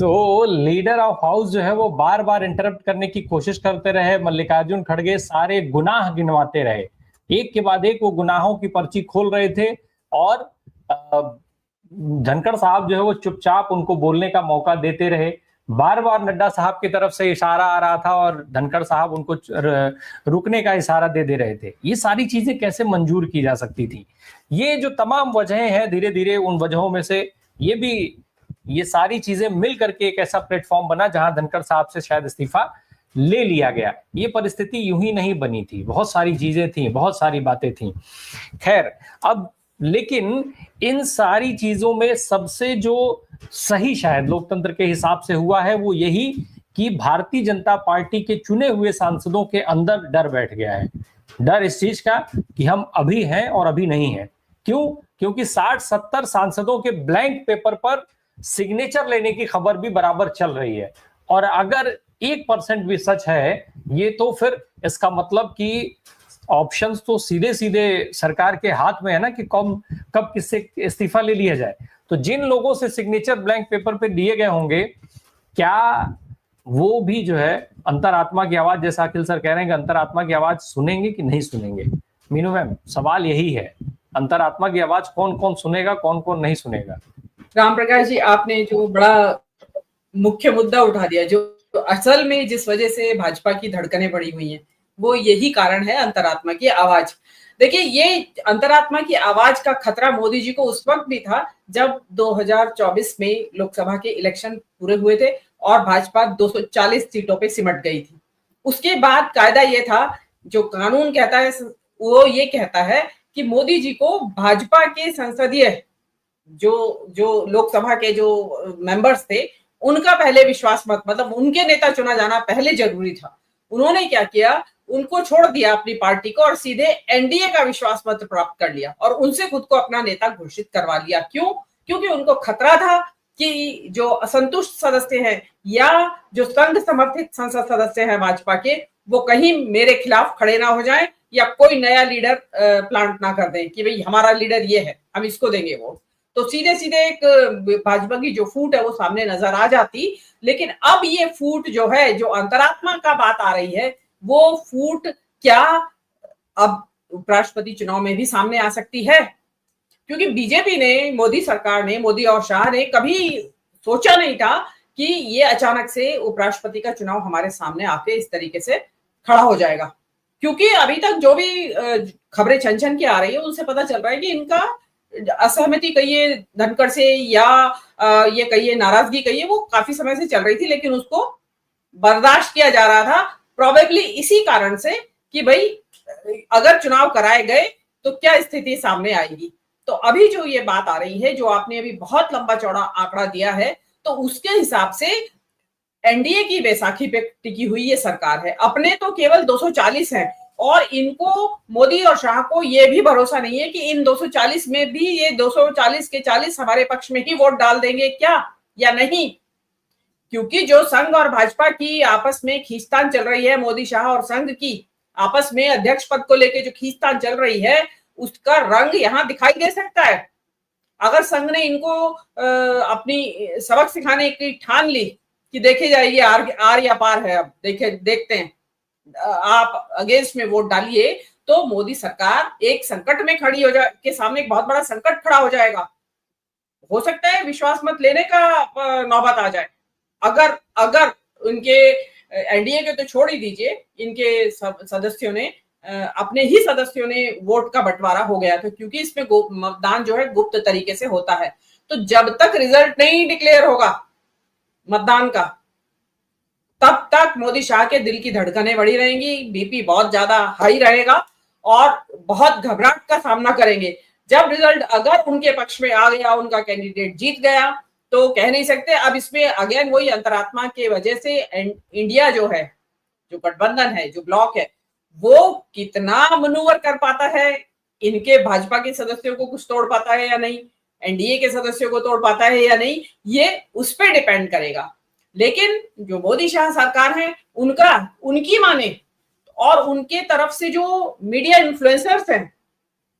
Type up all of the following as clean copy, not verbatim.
तो leader of house जो है वो बार बार इंटरप्ट करने की कोशिश करते रहे। मल्लिकार्जुन खड़गे सारे गुनाह गिनवाते रहे, एक के बाद एक वो गुनाहों की पर्ची खोल रहे थे, और धनखड़ साहब जो है वो चुपचाप उनको बोलने का मौका देते रहे। बार बार नड्डा साहब की तरफ से इशारा आ रहा था और धनखड़ साहब उनको रुकने का इशारा दे दे रहे थे। ये सारी चीजें कैसे मंजूर की जा सकती थी? ये जो तमाम वजहें हैं, धीरे धीरे उन वजहों में से ये सारी चीजें मिल करके एक ऐसा प्लेटफॉर्म बना जहां धनखड़ साहब से शायद इस्तीफा ले लिया गया। ये परिस्थिति यूं ही नहीं बनी थी, बहुत सारी चीजें थी, बहुत सारी बातें थी। खैर, अब लेकिन इन सारी चीजों में सबसे जो सही शायद लोकतंत्र के हिसाब से हुआ है वो यही कि भारतीय जनता पार्टी के चुने हुए सांसदों के अंदर डर बैठ गया है। डर इस चीज का कि हम अभी हैं और अभी नहीं हैं। क्यों? क्योंकि 60-70 सांसदों के ब्लैंक पेपर पर सिग्नेचर लेने की खबर भी बराबर चल रही है। और अगर 1% भी सच है ये, तो फिर इसका मतलब कि ऑप्शंस तो सीधे सीधे सरकार के हाथ में है ना, कि कब किससे इस्तीफा ले लिया जाए। तो जिन लोगों से सिग्नेचर ब्लैंक पेपर पे दिए गए होंगे, क्या वो भी जो है अंतरात्मा की आवाज, जैसा अखिल सर कह रहे हैं कि अंतरात्मा की आवाज सुनेंगे कि नहीं सुनेंगे? मीनू मैम, सवाल यही है, अंतरात्मा की आवाज कौन कौन सुनेगा, कौन कौन नहीं सुनेगा? राम प्रकाश जी, आपने जो बड़ा मुख्य मुद्दा उठा दिया, जो असल में जिस वजह से भाजपा की धड़कनें बढ़ी हुई हैं, वो यही कारण है, अंतरात्मा की आवाज। देखिए, ये अंतरात्मा की आवाज का खतरा मोदी जी को उस वक्त भी था जब 2024 में लोकसभा के इलेक्शन पूरे हुए थे और भाजपा 240 सीटों पे सिमट गई थी। उसके बाद कायदा ये था, जो कानून कहता है वो ये कहता है कि मोदी जी को भाजपा के संसदीय जो लोकसभा के जो मेंबर्स थे उनका पहले विश्वास मत, मतलब उनके नेता चुना जाना पहले जरूरी था। उन्होंने क्या किया, उनको छोड़ दिया अपनी पार्टी को और सीधे एनडीए का विश्वास मत प्राप्त कर लिया और उनसे खुद को अपना नेता घोषित करवा लिया। क्यों? क्योंकि उनको खतरा था कि जो असंतुष्ट सदस्य हैं या जो संघ समर्थित संसद सदस्य हैं भाजपा के, वो कहीं मेरे खिलाफ खड़े ना हो जाएं या कोई नया लीडर प्लांट ना कर दें कि भाई हमारा लीडर ये है, हम इसको देंगे वोट। तो सीधे सीधे एक भाजपा की जो फूट है वो सामने नजर आ जाती। लेकिन अब ये फूट जो है, जो अंतरात्मा का बात आ रही है, वो फूट क्या अब उपराष्ट्रपति चुनाव में भी सामने आ सकती है? क्योंकि बीजेपी ने, मोदी सरकार ने, मोदी और शाह ने कभी सोचा नहीं था कि ये अचानक से उपराष्ट्रपति का चुनाव हमारे सामने आके इस तरीके से खड़ा हो जाएगा। क्योंकि अभी तक जो भी खबरें छन छन की आ रही है उनसे पता चल रहा है कि इनका असहमति कहिए धनखड़ से या ये कहिए नाराजगी कहिए, वो काफी समय से चल रही थी, लेकिन उसको बर्दाश्त किया जा रहा था। प्रोबेबली इसी कारण से कि भाई अगर चुनाव कराए गए तो क्या स्थिति सामने आएगी। तो अभी जो ये बात आ रही है, जो आपने अभी बहुत लंबा चौड़ा आंकड़ा दिया है, तो उसके हिसाब से एनडीए की बैसाखी पे टिकी हुई ये सरकार है। अपने तो केवल 240 हैं और इनको, मोदी और शाह को ये भी भरोसा नहीं है कि इन 240 में भी ये 240 के 40 हमारे पक्ष में ही वोट डाल देंगे क्या या नहीं। क्योंकि जो संघ और भाजपा की आपस में खींचतान चल रही है, मोदी शाह और संघ की आपस में अध्यक्ष पद को लेकर जो खींचतान चल रही है, उसका रंग यहां दिखाई दे सकता है। अगर संघ ने इनको अपनी सबक सिखाने की ठान ली कि देखे जाइए आर या पार है, अब देखते हैं, आप अगेंस्ट में वोट डालिए, तो मोदी सरकार एक संकट में खड़ी हो जाए, के सामने एक बहुत बड़ा संकट खड़ा हो जाएगा। हो सकता है विश्वास मत लेने का नौबत आ जाए। अगर उनके एनडीए के तो छोड़ ही दीजिए, इनके सदस्यों ने, अपने ही सदस्यों ने वोट का बंटवारा हो गया था, क्योंकि इसमें मतदान जो है गुप्त तरीके से होता है। तो जब तक रिजल्ट नहीं डिक्लेयर होगा मतदान का, तब तक मोदी शाह के दिल की धड़कनें बढ़ी रहेंगी, बीपी बहुत ज्यादा हाई रहेगा और बहुत घबराहट का सामना करेंगे। जब रिजल्ट अगर उनके पक्ष में आ गया, उनका कैंडिडेट जीत गया, तो कह नहीं सकते। अब इसमें अगेन वही अंतरात्मा के वजह से इंडिया जो है, जो गठबंधन है, जो ब्लॉक है, वो कितना मनूवर कर पाता है, इनके भाजपा के सदस्यों को कुछ तोड़ पाता है या नहीं, एनडीए के सदस्यों को तोड़ पाता है या नहीं, ये उस पर डिपेंड करेगा। लेकिन जो मोदी शाह सरकार है, उनकी माने और उनके तरफ से जो मीडिया इन्फ्लुएंसर्स हैं,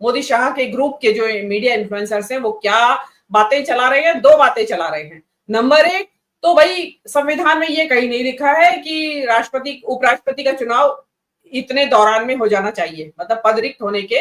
मोदी शाह के ग्रुप के जो मीडिया इन्फ्लुएंसर्स हैं, वो क्या बातें चला रहे हैं? दो बातें चला रहे हैं। नंबर एक तो भाई संविधान में ये कहीं नहीं लिखा है कि राष्ट्रपति उपराष्ट्रपति का चुनाव इतने दौरान में हो जाना चाहिए, मतलब पद रिक्त होने के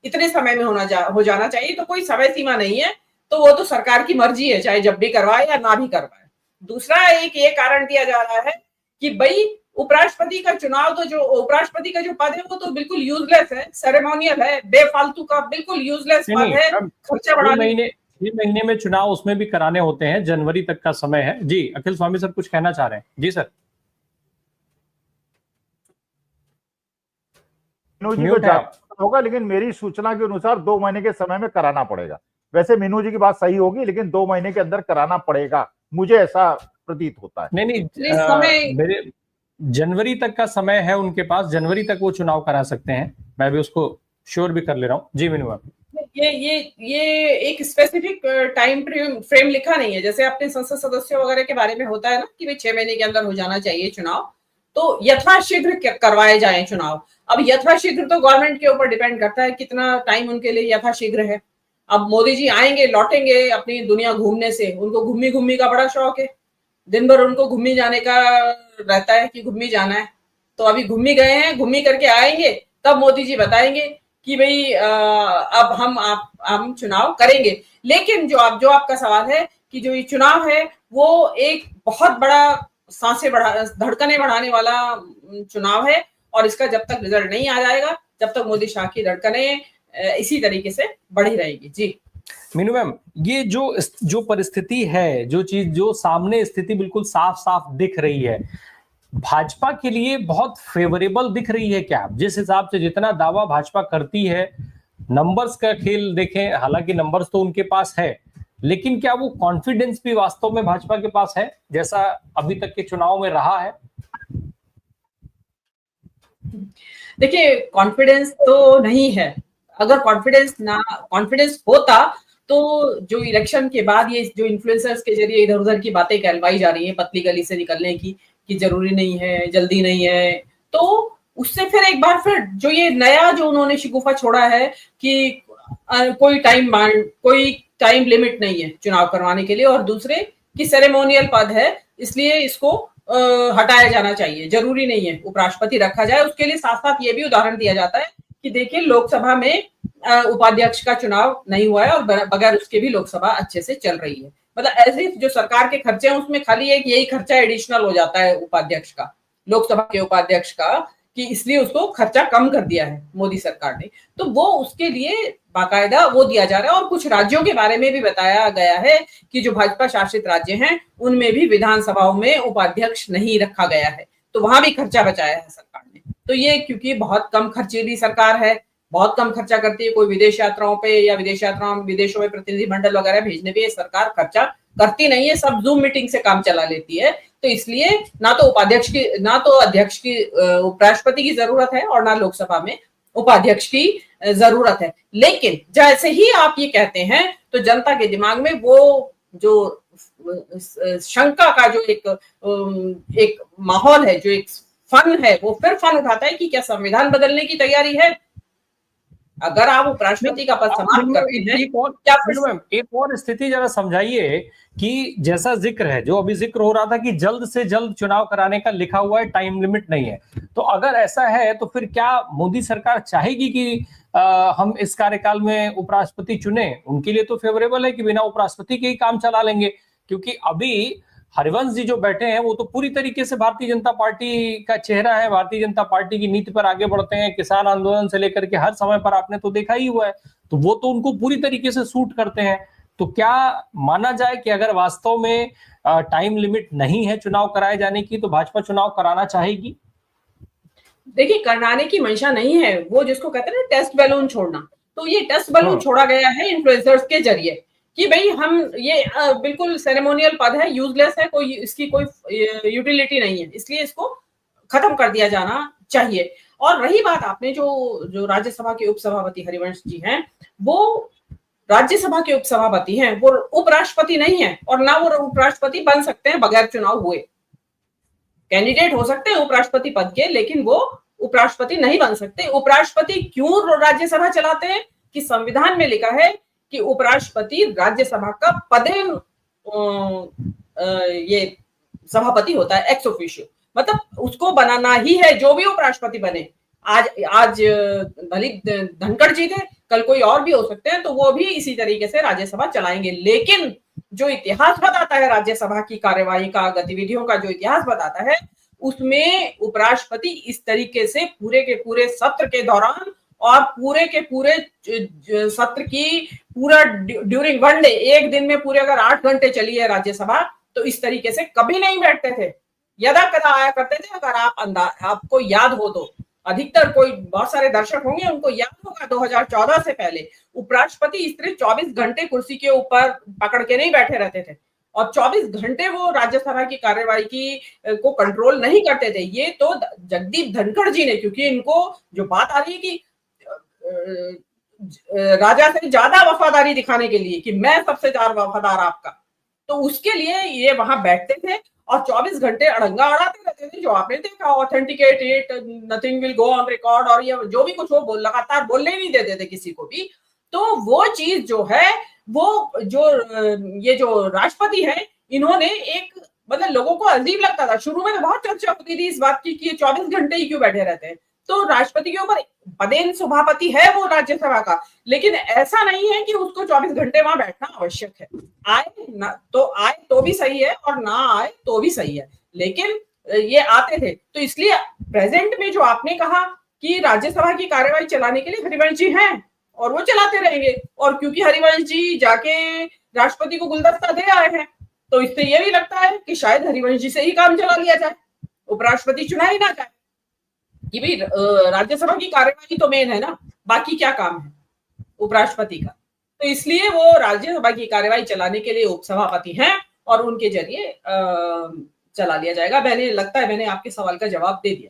इतने समय में हो जाना चाहिए। तो कोई समय सीमा नहीं है, तो वो तो सरकार की मर्जी है, चाहे जब भी करवाए या ना भी करवाए। दूसरा एक ये कारण दिया जा रहा है कि भाई उपराष्ट्रपति का चुनाव, तो जो उपराष्ट्रपति का जो पद है वो तो बिल्कुल यूजलेस है, सेरेमोनियल है, बेफालतू का बिल्कुल यूजलेस पद है, खर्चा बढ़ाने। 6 महीने में चुनाव उसमें भी कराने होते हैं, जनवरी तक का समय है। जी अखिल स्वामी सर कुछ कहना चाह रहे हैं? जी सर। मीनू जी को होगा, लेकिन मेरी सूचना के अनुसार 2 महीने के समय में कराना पड़ेगा। वैसे मीनू जी की बात सही होगी, लेकिन 2 महीने के अंदर कराना पड़ेगा, मुझे ऐसा प्रतीत होता है। नहीं, मेरे जनवरी तक का समय है उनके पास, जनवरी तक वो चुनाव करा सकते हैं। मैं भी उसको श्योर भी कर ले रहा हूँ। जी मीनू मैम। ये एक स्पेसिफिक टाइम फ्रेम लिखा नहीं है, जैसे अपने संसद सदस्यों वगैरह के बारे में होता है ना कि भाई 6 महीने के अंदर हो जाना चाहिए चुनाव, तो यथाशीघ्र करवाए जाए चुनाव। अब यथाशीघ्र तो गवर्नमेंट के ऊपर डिपेंड करता है कितना टाइम उनके लिए यथाशीघ्र है। अब मोदी जी आएंगे, लौटेंगे अपनी दुनिया घूमने से, उनको घूमी घूमी का बड़ा शौक है, दिन भर उनको घूमी जाने का रहता है कि घूमी जाना है। तो अभी घूमी गए हैं, घूमी करके आएंगे, तब मोदी जी बताएंगे कि भाई अब हम चुनाव करेंगे। लेकिन जो आपका सवाल है कि जो ये चुनाव है वो एक बहुत बड़ा सांसें धड़कने बढ़ाने वाला चुनाव है, और इसका जब तक रिजल्ट नहीं आ जाएगा, जब तक मोदी शाह की धड़कने इसी तरीके से बढ़ी रहेगी। जी मीनू मैम, ये जो परिस्थिति है, जो चीज जो सामने स्थिति बिल्कुल साफ साफ दिख रही है, भाजपा के लिए बहुत फेवरेबल दिख रही है क्या? जिस हिसाब से जितना दावा भाजपा करती है, नंबर्स का खेल देखें, हालांकि नंबर्स तो उनके पास है, लेकिन क्या वो कॉन्फिडेंस भी वास्तव में भाजपा के पास है जैसा अभी तक के चुनाव में रहा है? देखिए, कॉन्फिडेंस तो नहीं है। अगर कॉन्फिडेंस होता तो जो इलेक्शन के बाद ये जो इन्फ्लुएंसर्स के जरिए इधर उधर की बातें कहलवाई जा रही है पतली गली से निकलने की, कि जरूरी नहीं है, जल्दी नहीं है, तो उससे फिर एक बार फिर जो ये नया जो उन्होंने शिकूफा छोड़ा है कि कोई टाइम लिमिट नहीं है चुनाव करवाने के लिए, और दूसरे कि सेरेमोनियल पद है इसलिए इसको हटाया जाना चाहिए, जरूरी नहीं है उपराष्ट्रपति रखा जाए। उसके लिए साथ साथ ये भी उदाहरण दिया जाता है कि देखिए लोकसभा में उपाध्यक्ष का चुनाव नहीं हुआ है और बगैर उसके भी लोकसभा अच्छे से चल रही है। मतलब ऐसे जो सरकार के खर्चे हैं उसमें खाली एक यही खर्चा एडिशनल हो जाता है उपाध्यक्ष का, लोकसभा के उपाध्यक्ष का, कि इसलिए उसको खर्चा कम कर दिया है मोदी सरकार ने, तो वो उसके लिए बाकायदा वो दिया जा रहा है। और कुछ राज्यों के बारे में भी बताया गया है कि जो भाजपा शासित राज्य हैं उनमें भी विधानसभाओं में उपाध्यक्ष नहीं रखा गया है, तो वहां भी खर्चा बचाया है सरकार ने। तो ये क्योंकि बहुत कम खर्चीली सरकार है, बहुत कम खर्चा करती है, कोई विदेश यात्राओं पे या विदेशों में प्रतिनिधिमंडल वगैरह भेजने पे सरकार खर्चा करती नहीं है, सब जूम मीटिंग से काम चला लेती है। तो इसलिए ना तो अध्यक्ष की उपराष्ट्रपति की जरूरत है और ना लोकसभा में उपाध्यक्ष की जरूरत है। लेकिन जैसे ही आप ये कहते हैं तो जनता के दिमाग में वो जो शंका का जो एक माहौल है, जो एक फन है, वो फिर फन उठाता है कि क्या संविधान बदलने की तैयारी है? अगर आप उपराष्ट्रपति का पद समाप्त करते हैं, एक और स्थिति जरा समझाइए कि जैसा जिक्र है, जो अभी जिक्र हो रहा था कि जल्द से जल्द चुनाव कराने का लिखा हुआ है, टाइम लिमिट नहीं है, तो अगर ऐसा है तो फिर क्या मोदी सरकार चाहेगी कि हम इस कार्यकाल में उपराष्ट्रपति चुने? उनके लिए तो फेवरेबल है कि बिना उपराष्ट्रपति के ही काम चला लेंगे, क्योंकि अभी हरिवंश जी जो बैठे हैं वो तो पूरी तरीके से भारतीय जनता पार्टी का चेहरा है, भारतीय जनता पार्टी की नीति पर आगे बढ़ते हैं, किसान आंदोलन से लेकर के हर समय पर आपने तो देखा ही हुआ है, तो वो तो उनको पूरी तरीके से सूट करते हैं। तो क्या माना जाए कि अगर वास्तव में टाइम लिमिट नहीं है चुनाव कराए जाने की, तो भाजपा चुनाव कराना चाहेगी? देखिए, कराने की मंशा नहीं है, वो जिसको कहते हैं ना टेस्ट बैलून छोड़ना, तो ये टेस्ट बैलून छोड़ा गया है इन्फ्लुएंसर्स के जरिए कि भाई हम ये बिल्कुल सेरेमोनियल पद है, यूजलेस है, कोई इसकी कोई यूटिलिटी नहीं है, इसलिए इसको खत्म कर दिया जाना चाहिए। और रही बात, आपने जो राज्यसभा के उपसभापति हरिवंश जी हैं, वो राज्यसभा के उपसभापति हैं, वो उपराष्ट्रपति नहीं है, और ना वो उपराष्ट्रपति बन सकते हैं बगैर चुनाव हुए। कैंडिडेट हो सकते हैं उपराष्ट्रपति पद के, लेकिन वो उपराष्ट्रपति नहीं बन सकते। उपराष्ट्रपति क्यों राज्यसभा चलाते हैं? कि संविधान में लिखा है कि उपराष्ट्रपति राज्यसभा का पदेन ये सभापति होता है एक्स ऑफिशियो, मतलब उसको बनाना ही है, जो भी उपराष्ट्रपति बने। आज भले धनखड़ जी थे, कल कोई और भी हो सकते हैं, तो वो भी इसी तरीके से राज्यसभा चलाएंगे। लेकिन जो इतिहास बताता है राज्यसभा की कार्यवाही का, गतिविधियों का जो इतिहास बताता है, उसमें उपराष्ट्रपति इस तरीके से पूरे के पूरे सत्र के दौरान और पूरे के पूरे सत्र की पूरा ड्यूरिंग वन डे, एक दिन में पूरे अगर 8 घंटे चली है राज्यसभा, तो इस तरीके से कभी नहीं बैठते थे, यदा कदा आया करते थे। अगर आपको याद हो तो, अधिकतर कोई बहुत सारे दर्शक होंगे उनको याद होगा 2014 से पहले उपराष्ट्रपति इस तरह 24 घंटे कुर्सी के ऊपर पकड़ के नहीं बैठे रहते थे और 24 घंटे वो राज्यसभा की कार्यवाही को कंट्रोल नहीं करते थे। ये तो जगदीप धनखड़ जी ने, क्योंकि इनको जो बात आ रही है कि राजा से ज्यादा वफादारी दिखाने के लिए कि मैं सबसे ज्यादा वफादार आपका, तो उसके लिए ये वहां बैठते थे और 24 घंटे अड़ंगा अड़ाते रहते थे, जो आपने देखा, authenticate it, nothing will go on record, और ये जो भी कुछ वो लगातार बोलने ही नहीं देते थे किसी को भी। तो वो चीज जो है, वो जो ये जो राष्ट्रपति है, इन्होंने एक मतलब लोगों को अजीब लगता था, शुरू में तो बहुत चर्चा होती थी इस बात की कि ये 24 घंटे ही क्यों बैठे रहते हैं। तो राष्ट्रपति के ऊपर पदेन सभापति है वो राज्यसभा का, लेकिन ऐसा नहीं है कि उसको 24 घंटे वहां बैठना आवश्यक है। आए तो भी सही है और ना आए तो भी सही है, लेकिन ये आते थे। तो इसलिए प्रेजेंट में जो आपने कहा कि राज्यसभा की कार्यवाही चलाने के लिए हरिवंश जी हैं और वो चलाते रहेंगे, और क्योंकि हरिवंश जी जाके राष्ट्रपति को गुलदस्ता दे आए हैं, तो इससे ये भी लगता है कि शायद हरिवंश जी से ही काम चला लिया जाए, उपराष्ट्रपति चुना ही ना जाए, कि भाई राज्यसभा की कार्यवाही तो मेन है ना, बाकी क्या काम है उपराष्ट्रपति का। तो इसलिए वो राज्यसभा की कार्यवाही चलाने के लिए उपसभापति हैं और उनके जरिए चला लिया जाएगा। लगता है मैंने आपके सवाल का जवाब दे दिया।